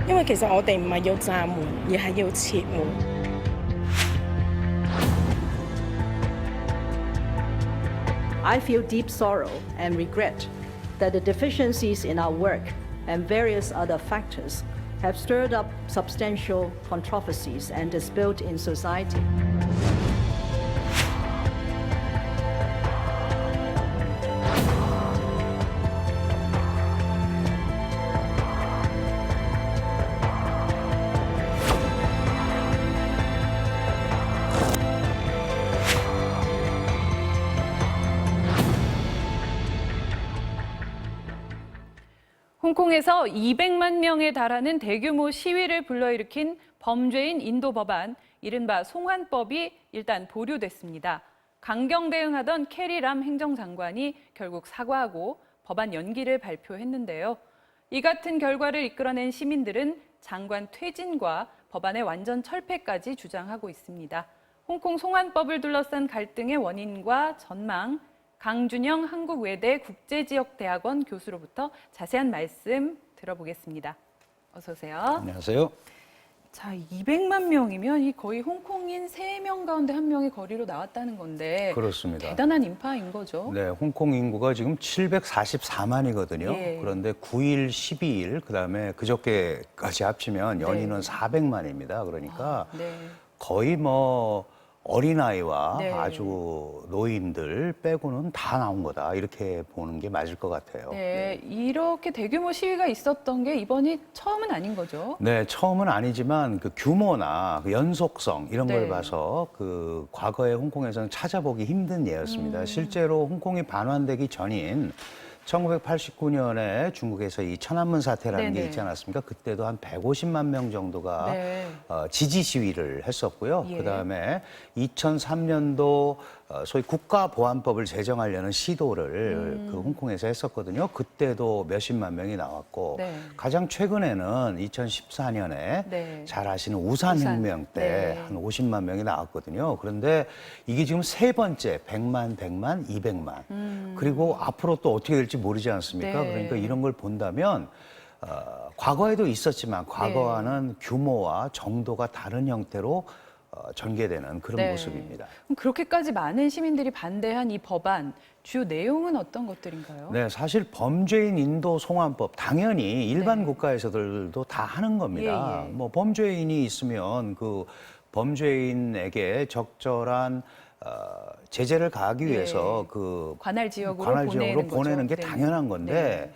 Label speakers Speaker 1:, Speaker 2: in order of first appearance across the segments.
Speaker 1: 因為其實我哋唔係要暫緩，而係要撤換。
Speaker 2: I feel deep sorrow and regret that the deficiencies in our work and various other factors have stirred up substantial controversies and dispute in society.
Speaker 3: 홍콩에서 200만 명에 달하는 대규모 시위를 불러일으킨 범죄인 인도 법안, 이른바 송환법이 일단 보류됐습니다. 강경 대응하던 캐리람 행정장관이 결국 사과하고 법안 연기를 발표했는데요. 이 같은 결과를 이끌어낸 시민들은 장관 퇴진과 법안의 완전 철폐까지 주장하고 있습니다. 홍콩 송환법을 둘러싼 갈등의 원인과 전망, 강준영 한국외대 국제지역대학원 교수로부터 자세한 말씀 들어보겠습니다. 어서 오세요.
Speaker 4: 안녕하세요.
Speaker 3: 자, 200만 명이면 이 거의 홍콩인 3명 가운데 1명이 거리로 나왔다는 건데
Speaker 4: 그렇습니다.
Speaker 3: 대단한 인파인 거죠.
Speaker 4: 네, 홍콩 인구가 지금 744만이거든요.
Speaker 3: 예.
Speaker 4: 그런데 9일, 12일, 그다음에 그저께까지 합치면 연인은 400만입니다. 그러니까
Speaker 3: 네.
Speaker 4: 거의 뭐 어린아이와
Speaker 3: 네.
Speaker 4: 아주 노인들 빼고는 다 나온 거다. 이렇게 보는 게 맞을 것 같아요.
Speaker 3: 네, 이렇게 대규모 시위가 있었던 게 이번이 처음은 아닌 거죠.
Speaker 4: 네, 처음은 아니지만 그 규모나 그 연속성 이런
Speaker 3: 네.
Speaker 4: 걸 봐서 그 과거에 홍콩에서는 찾아보기 힘든 예였습니다. 실제로 홍콩이 반환되기 전인 1989년에 중국에서 이 천안문 사태라는
Speaker 3: 네네.
Speaker 4: 게 있지 않았습니까? 그때도 한 150만 명 정도가
Speaker 3: 네.
Speaker 4: 지지 시위를 했었고요.
Speaker 3: 예.
Speaker 4: 그다음에 2003년도 소위 국가보안법을 제정하려는 시도를 그 홍콩에서 했었거든요. 그때도 몇십만 명이 나왔고
Speaker 3: 네.
Speaker 4: 가장 최근에는 2014년에
Speaker 3: 네.
Speaker 4: 잘 아시는 우산혁명 때 한
Speaker 3: 네.
Speaker 4: 50만 명이 나왔거든요. 그런데 이게 지금 세 번째 100만, 100만, 200만. 그리고 앞으로 또 어떻게 될지 모르지 않습니까?
Speaker 3: 네.
Speaker 4: 그러니까 이런 걸 본다면 과거에도 있었지만 과거와는 규모와 정도가 다른 형태로 전개되는 그런
Speaker 3: 네.
Speaker 4: 모습입니다.
Speaker 3: 그럼 그렇게까지 많은 시민들이 반대한 이 법안 주요 내용은 어떤 것들인가요?
Speaker 4: 네, 사실 범죄인 인도 송환법 당연히 일반
Speaker 3: 네.
Speaker 4: 국가에서들도 다 하는 겁니다.
Speaker 3: 예, 예.
Speaker 4: 뭐 범죄인이 있으면 그 범죄인에게 적절한 제재를 가하기 위해서 그
Speaker 3: 관할 지역으로
Speaker 4: 관할 지역으로
Speaker 3: 보내는
Speaker 4: 보내는 게
Speaker 3: 거죠. 네.
Speaker 4: 당연한 건데
Speaker 3: 네.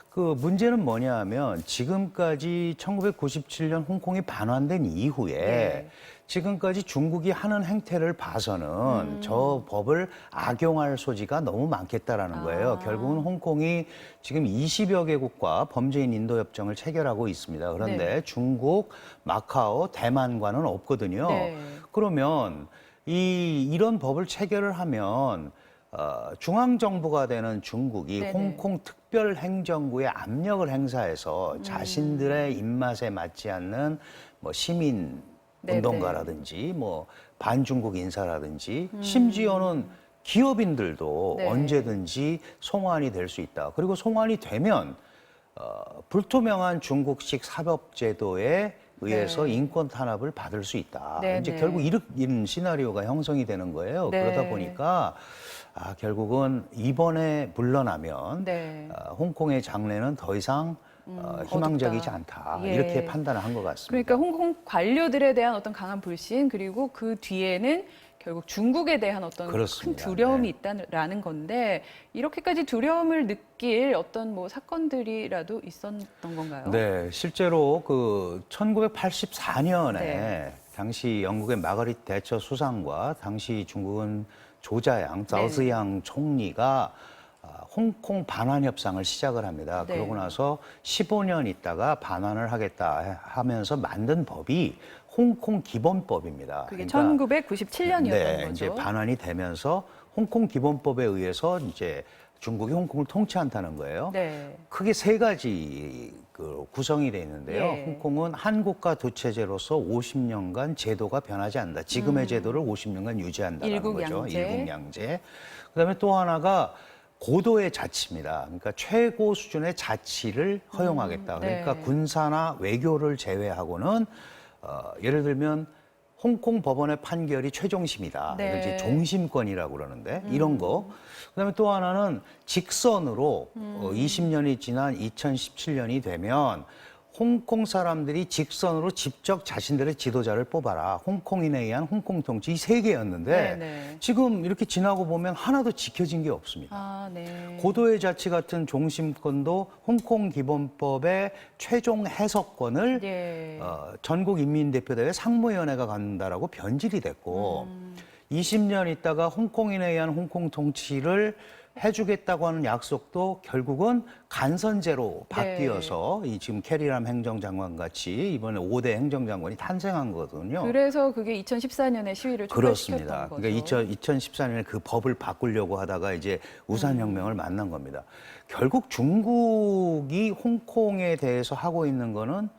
Speaker 4: 그 문제는 뭐냐 하면 지금까지 1997년 홍콩이 반환된 이후에
Speaker 3: 네.
Speaker 4: 지금까지 중국이 하는 행태를 봐서는 저 법을 악용할 소지가 너무 많겠다라는 거예요. 결국은 홍콩이 지금 20여 개국과 범죄인 인도 협정을 체결하고 있습니다. 그런데
Speaker 3: 네.
Speaker 4: 중국, 마카오, 대만과는 없거든요.
Speaker 3: 네.
Speaker 4: 그러면 이런 법을 체결을 하면 중앙정부가 되는 중국이
Speaker 3: 네네.
Speaker 4: 홍콩 특별행정구에 압력을 행사해서 자신들의 입맛에 맞지 않는 뭐 시민
Speaker 3: 네네.
Speaker 4: 운동가라든지 뭐 반중국 인사라든지 심지어는 기업인들도
Speaker 3: 네.
Speaker 4: 언제든지 송환이 될 수 있다. 그리고 송환이 되면 불투명한 중국식 사법제도에 의해서
Speaker 3: 네.
Speaker 4: 인권 탄압을 받을 수 있다.
Speaker 3: 네네.
Speaker 4: 이제 결국 이런 시나리오가 형성이 되는 거예요.
Speaker 3: 네.
Speaker 4: 그러다 보니까 결국은 이번에 물러나면
Speaker 3: 네.
Speaker 4: 홍콩의 장래는 더 이상 희망적이지
Speaker 3: 어둡다.
Speaker 4: 않다.
Speaker 3: 예.
Speaker 4: 이렇게 판단을 한 것 같습니다.
Speaker 3: 그러니까 홍콩 관료들에 대한 어떤 강한 불신 그리고 그 뒤에는 결국 중국에 대한 어떤
Speaker 4: 그렇습니다.
Speaker 3: 큰 두려움이
Speaker 4: 네.
Speaker 3: 있다라는 건데 이렇게까지 두려움을 느낄 어떤 뭐 사건들이라도 있었던 건가요?
Speaker 4: 네, 실제로 그 1984년에
Speaker 3: 네.
Speaker 4: 당시 영국의 마거릿 대처 수상과 당시 중국은 조자양, 자오즈양 총리가 홍콩 반환 협상을 시작을 합니다.
Speaker 3: 네.
Speaker 4: 그러고 나서 15년 있다가 반환을 하겠다 하면서 만든 법이 홍콩 기본법입니다.
Speaker 3: 그게
Speaker 4: 그러니까
Speaker 3: 1997년이었던
Speaker 4: 네,
Speaker 3: 거죠.
Speaker 4: 이제 반환이 되면서 홍콩 기본법에 의해서 이제 중국이 홍콩을 통치한다는 거예요.
Speaker 3: 네.
Speaker 4: 크게 세 가지 그 구성이 돼 있는데요.
Speaker 3: 예.
Speaker 4: 홍콩은 한 국가 두 체제로서 50년간 제도가 변하지 않는다. 지금의 제도를 50년간 유지한다는 거죠.
Speaker 3: 일국양제.
Speaker 4: 일국양제. 그다음에 또 하나가 고도의 자치입니다. 그러니까 최고 수준의 자치를 허용하겠다. 그러니까
Speaker 3: 네.
Speaker 4: 군사나 외교를 제외하고는 예를 들면 홍콩 법원의 판결이 최종심이다.
Speaker 3: 네.
Speaker 4: 이걸 이제 종심권이라고 그러는데 이런 거. 그다음에 또 하나는 직선으로 20년이 지난 2017년이 되면 홍콩 사람들이 직선으로 직접 자신들의 지도자를 뽑아라. 홍콩인에 의한 홍콩 통치 이 세 개였는데
Speaker 3: 네네.
Speaker 4: 지금 이렇게 지나고 보면 하나도 지켜진 게 없습니다.
Speaker 3: 아, 네.
Speaker 4: 고도의 자치 같은 종심권도 홍콩 기본법의 최종 해석권을
Speaker 3: 예.
Speaker 4: 전국인민대표대회 상무위원회가 갖는다라고 변질이 됐고 20년 있다가 홍콩인에 의한 홍콩 통치를 해주겠다고 하는 약속도 결국은 간선제로 바뀌어서 이 지금 캐리람 행정장관 같이 이번에 5대 행정장관이 탄생한 거거든요.
Speaker 3: 그래서 그게 2014년에 시위를
Speaker 4: 그렇습니다.
Speaker 3: 촉발시켰던 거죠.
Speaker 4: 그러니까 2014년에 그 법을 바꾸려고 하다가 이제 우산혁명을 만난 겁니다. 결국 중국이 홍콩에 대해서 하고 있는 거는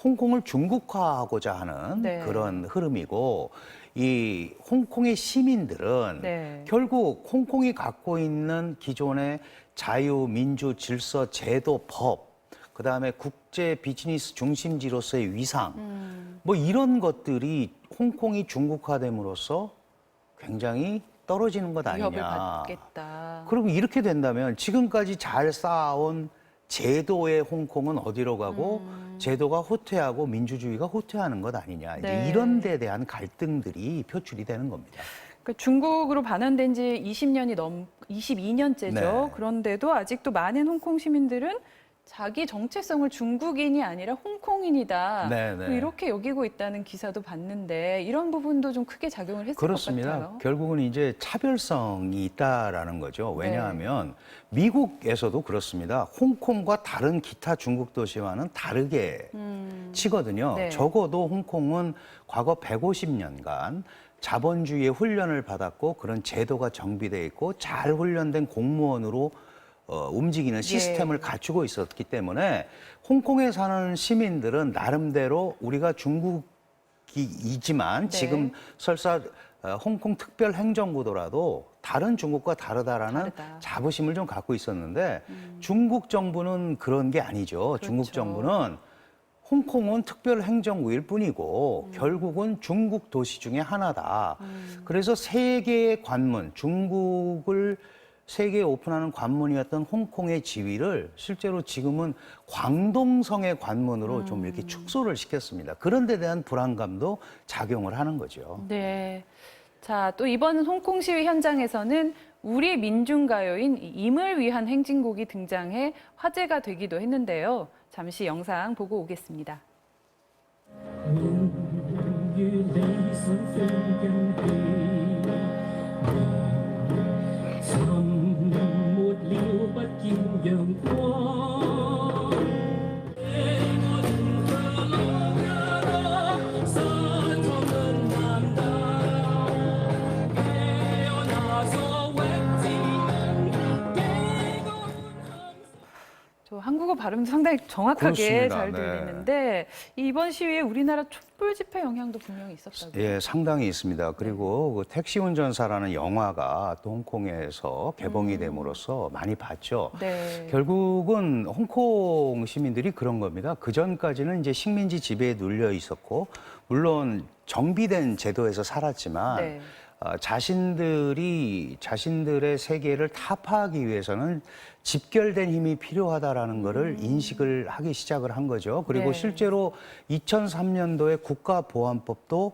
Speaker 4: 홍콩을 중국화하고자 하는
Speaker 3: 네.
Speaker 4: 그런 흐름이고 이 홍콩의 시민들은
Speaker 3: 네.
Speaker 4: 결국 홍콩이 갖고 있는 기존의 자유, 민주, 질서, 제도, 법, 그다음에 국제 비즈니스 중심지로서의 위상, 뭐 이런 것들이 홍콩이 중국화됨으로써 굉장히 떨어지는 것
Speaker 3: 위협을
Speaker 4: 아니냐.
Speaker 3: 받겠다.
Speaker 4: 그리고 이렇게 된다면 지금까지 잘 쌓아온 제도의 홍콩은 어디로 가고 제도가 후퇴하고 민주주의가 후퇴하는 것 아니냐. 이제
Speaker 3: 네.
Speaker 4: 이런 데 대한 갈등들이 표출이 되는 겁니다.
Speaker 3: 그러니까 중국으로 반환된 지 22년째죠.
Speaker 4: 네.
Speaker 3: 그런데도 아직도 많은 홍콩 시민들은 자기 정체성을 중국인이 아니라 홍콩인이다.
Speaker 4: 네, 네.
Speaker 3: 이렇게 여기고 있다는 기사도 봤는데 이런 부분도 좀 크게 작용을 했을 것
Speaker 4: 그렇습니다.
Speaker 3: 같아요.
Speaker 4: 결국은 이제 차별성이 있다라는 거죠. 왜냐하면 미국에서도 그렇습니다. 홍콩과 다른 기타 중국 도시와는 다르게 치거든요.
Speaker 3: 네.
Speaker 4: 적어도 홍콩은 과거 150년간 자본주의의 훈련을 받았고 그런 제도가 정비돼 있고 잘 훈련된 공무원으로 움직이는 시스템을 갖추고 있었기 때문에 홍콩에 사는 시민들은 나름대로 우리가 중국이지만 지금 설사 홍콩 특별행정구도라도 다른 중국과 다르다라는
Speaker 3: 다르다.
Speaker 4: 자부심을 좀 갖고 있었는데 중국 정부는 그런 게 아니죠. 중국 정부는 홍콩은 특별행정구일 뿐이고 결국은 중국 도시 중에 하나다. 그래서 세계의 관문, 중국을 세계에 오픈하는 관문이었던 홍콩의 지위를 실제로 지금은 광동성의 관문으로 좀 이렇게 축소를 시켰습니다. 그런 데 대한 불안감도 작용을 하는 거죠.
Speaker 3: 네. 자, 또 이번 홍콩 시위 현장에서는 우리 민중가요인 임을 위한 행진곡이 등장해 화제가 되기도 했는데요. 잠시 영상 보고 오겠습니다. 한국어 발음도 상당히 정확하게
Speaker 4: 그렇습니다.
Speaker 3: 잘
Speaker 4: 네.
Speaker 3: 들리는데 이번 시위에 우리나라 촛불 집회 영향도 분명히 있었다고요.
Speaker 4: 예, 상당히 있습니다. 그리고 그 택시 운전사라는 영화가 또 홍콩에서 개봉이 됨으로써 많이 봤죠.
Speaker 3: 네.
Speaker 4: 결국은 홍콩 시민들이 그런 겁니다. 그 전까지는 이제 식민지 지배에 눌려 있었고, 물론 정비된 제도에서 살았지만,
Speaker 3: 네.
Speaker 4: 자신들이 자신들의 세계를 타파하기 위해서는 집결된 힘이 필요하다라는 거를 인식을 하기 시작을 한 거죠. 그리고
Speaker 3: 네.
Speaker 4: 실제로 2003년도에 국가보안법도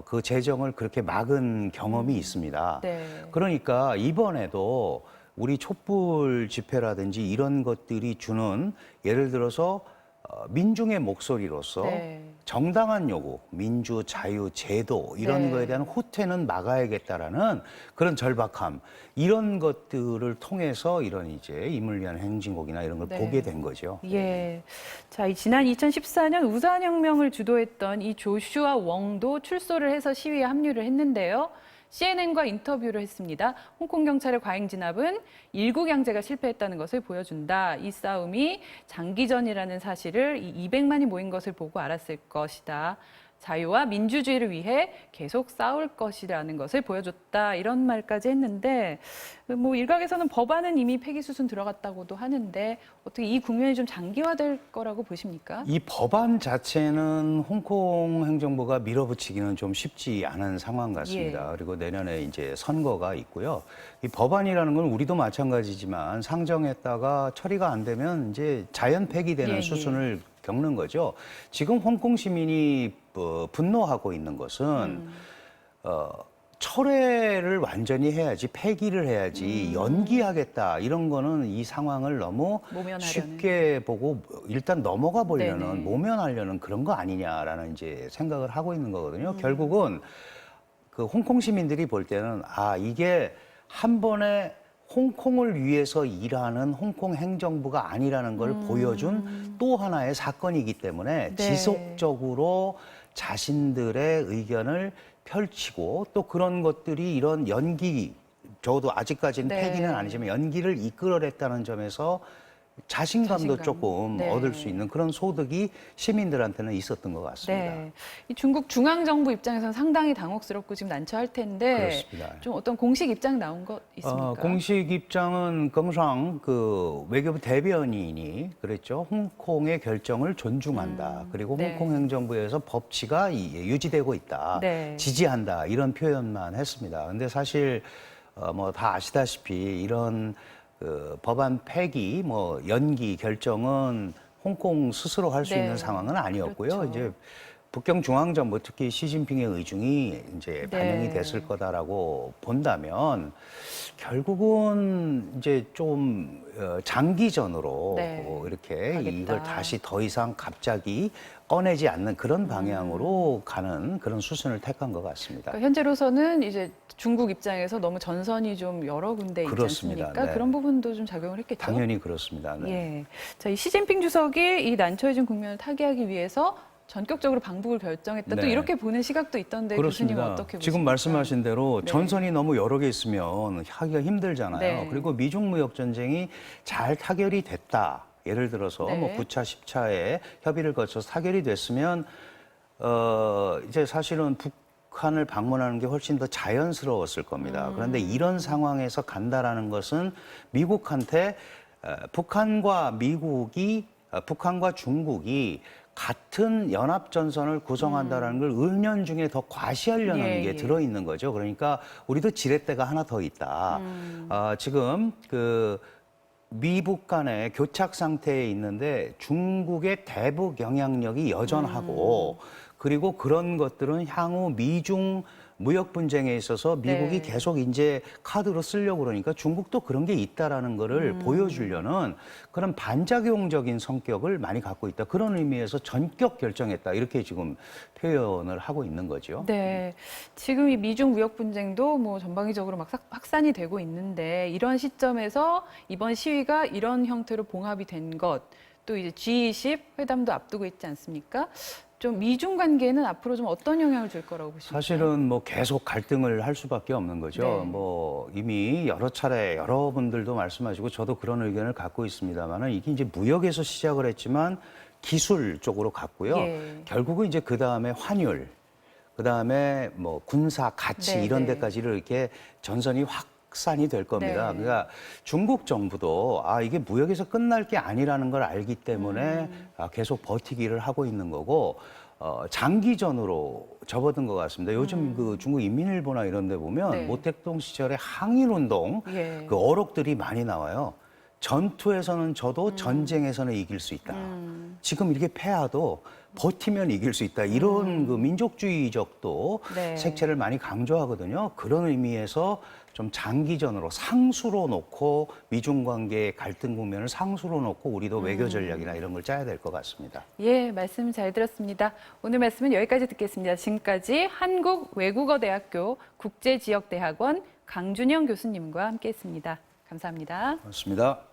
Speaker 4: 그 제정을 그렇게 막은 경험이 있습니다.
Speaker 3: 네.
Speaker 4: 그러니까 이번에도 우리 촛불 집회라든지 이런 것들이 주는 예를 들어서 민중의 목소리로서
Speaker 3: 네.
Speaker 4: 정당한 요구, 민주, 자유, 제도 이런
Speaker 3: 네.
Speaker 4: 거에 대한 후퇴는 막아야겠다라는 그런 절박함 이런 것들을 통해서 이런 이제 임을 위한 행진곡이나 이런 걸
Speaker 3: 네.
Speaker 4: 보게 된 거죠.
Speaker 3: 예. 자, 지난 2014년 우산혁명을 주도했던 이 조슈아 웡도 출소를 해서 시위에 합류를 했는데요. CNN과 인터뷰를 했습니다. 홍콩 경찰의 과잉 진압은 일국 양제가 실패했다는 것을 보여준다. 이 싸움이 장기전이라는 사실을 이 200만이 모인 것을 보고 알았을 것이다. 자유와 민주주의를 위해 계속 싸울 것이라는 것을 보여줬다 이런 말까지 했는데 뭐 일각에서는 법안은 이미 폐기 수순 들어갔다고도 하는데 어떻게 이 국면이 좀 장기화될 거라고 보십니까?
Speaker 4: 이 법안 자체는 홍콩 행정부가 밀어붙이기는 좀 쉽지 않은 상황 같습니다. 그리고 내년에 이제 선거가 있고요. 이 법안이라는 건 우리도 마찬가지지만 상정했다가 처리가 안 되면 이제 자연 폐기되는 수순을 겪는 거죠. 지금 홍콩 시민이 분노하고 있는 것은 철회를 완전히 해야지, 폐기를 해야지, 연기하겠다 이런 거는 이 상황을 너무
Speaker 3: 모면하려는.
Speaker 4: 쉽게 보고 일단 넘어가 보려는,
Speaker 3: 네네.
Speaker 4: 모면하려는 그런 거 아니냐라는 이제 생각을 하고 있는 거거든요. 결국은 그 홍콩 시민들이 볼 때는 이게 한 번에 홍콩을 위해서 일하는 홍콩 행정부가 아니라는 걸 보여준 또 하나의 사건이기 때문에 지속적으로 자신들의 의견을 펼치고 또 그런 것들이 이런 연기, 적어도 아직까지는 폐기는 아니지만 연기를 이끌어냈다는 점에서 자신감도 조금 얻을 수 있는 그런 소득이 시민들한테는 있었던 것 같습니다.
Speaker 3: 네. 이 중국 중앙정부 입장에서는 상당히 당혹스럽고 지금 난처할 텐데
Speaker 4: 그렇습니다.
Speaker 3: 좀 어떤 공식 입장 나온 것 있습니까?
Speaker 4: 공식 입장은耿상 그 외교부 대변인이 그랬죠. 홍콩의 결정을 존중한다. 그리고 홍콩 행정부에서 법치가 유지되고 있다. 지지한다. 이런 표현만 했습니다. 근데 사실 뭐 다 아시다시피 이런 그 법안 폐기, 뭐 연기 결정은 홍콩 스스로 할 수 있는 상황은 아니었고요.
Speaker 3: 그렇죠.
Speaker 4: 이제 북경 중앙정부 특히 시진핑의 의중이 이제 반영이 됐을 거다라고 본다면 결국은 이제 좀 장기전으로 이렇게
Speaker 3: 가겠다.
Speaker 4: 이걸 다시 더 이상 갑자기 꺼내지 않는 그런 방향으로 가는 그런 수순을 택한 것 같습니다.
Speaker 3: 그러니까 현재로서는 이제 중국 입장에서 너무 전선이 좀 여러 군데 있지
Speaker 4: 그렇습니다.
Speaker 3: 않습니까?
Speaker 4: 네.
Speaker 3: 그런 부분도 좀 작용을 했겠죠.
Speaker 4: 당연히 그렇습니다. 네.
Speaker 3: 예. 자, 이 시진핑 주석이 이 난처해진 국면을 타개하기 위해서 전격적으로 방북을 결정했다. 또
Speaker 4: 네.
Speaker 3: 이렇게 보는 시각도 있던데
Speaker 4: 그렇습니다.
Speaker 3: 교수님은 어떻게 보십니까?
Speaker 4: 지금 말씀하신 대로 전선이 너무 여러 개 있으면 하기가 힘들잖아요. 그리고 미중 무역 전쟁이 잘 타결이 됐다. 예를 들어서 뭐 9차, 10차에 협의를 거쳐서 타결이 됐으면 이제 사실은 북한을 방문하는 게 훨씬 더 자연스러웠을 겁니다. 그런데 이런 상황에서 간다라는 것은 미국한테 북한과 중국이 같은 연합전선을 구성한다는 걸 은연중에 더 과시하려는 게 들어있는 거죠. 그러니까 우리도 지렛대가 하나 더 있다. 지금 미북 간의 교착 상태에 있는데 중국의 대북 영향력이 여전하고 그리고 그런 것들은 향후 미중 무역 분쟁에 있어서 미국이 계속 이제 카드로 쓰려고 그러니까 중국도 그런 게 있다라는 거를 보여주려는 그런 반작용적인 성격을 많이 갖고 있다. 그런 의미에서 전격 결정했다. 이렇게 지금 표현을 하고 있는 거죠.
Speaker 3: 네. 지금 이 미중 무역 분쟁도 뭐 전방위적으로 막 확산이 되고 있는데 이런 시점에서 이번 시위가 이런 형태로 봉합이 된 것, 또 이제 G20 회담도 앞두고 있지 않습니까? 좀 미중 관계는 앞으로 좀 어떤 영향을 줄 거라고 보십니까?
Speaker 4: 사실은 뭐 계속 갈등을 할 수밖에 없는 거죠. 뭐 이미 여러 차례 여러분들도 말씀하시고 저도 그런 의견을 갖고 있습니다만은 이게 이제 무역에서 시작을 했지만 기술 쪽으로 갔고요. 결국은 이제 그 다음에 환율, 그 다음에 뭐 군사 가치 이런 데까지를 이렇게 전선이 확산이 될 겁니다. 그러니까 중국 정부도 이게 무역에서 끝날 게 아니라는 걸 알기 때문에 계속 버티기를 하고 있는 거고 장기전으로 접어든 것 같습니다. 요즘 그 중국 인민일보나 이런 데 보면 모택동 시절의 항일운동 그 어록들이 많이 나와요. 전투에서는 져도 전쟁에서는 이길 수 있다. 지금 이렇게 패하도 버티면 이길 수 있다. 이런 그 민족주의적도 색채를 많이 강조하거든요. 그런 의미에서 좀 장기전으로 상수로 놓고 미중 관계의 갈등 국면을 상수로 놓고 우리도 외교 전략이나 이런 걸 짜야 될 것 같습니다.
Speaker 3: 예, 말씀 잘 들었습니다. 오늘 말씀은 여기까지 듣겠습니다. 지금까지 한국외국어대학교 국제지역대학원 강준영 교수님과 함께했습니다. 감사합니다.
Speaker 4: 고맙습니다.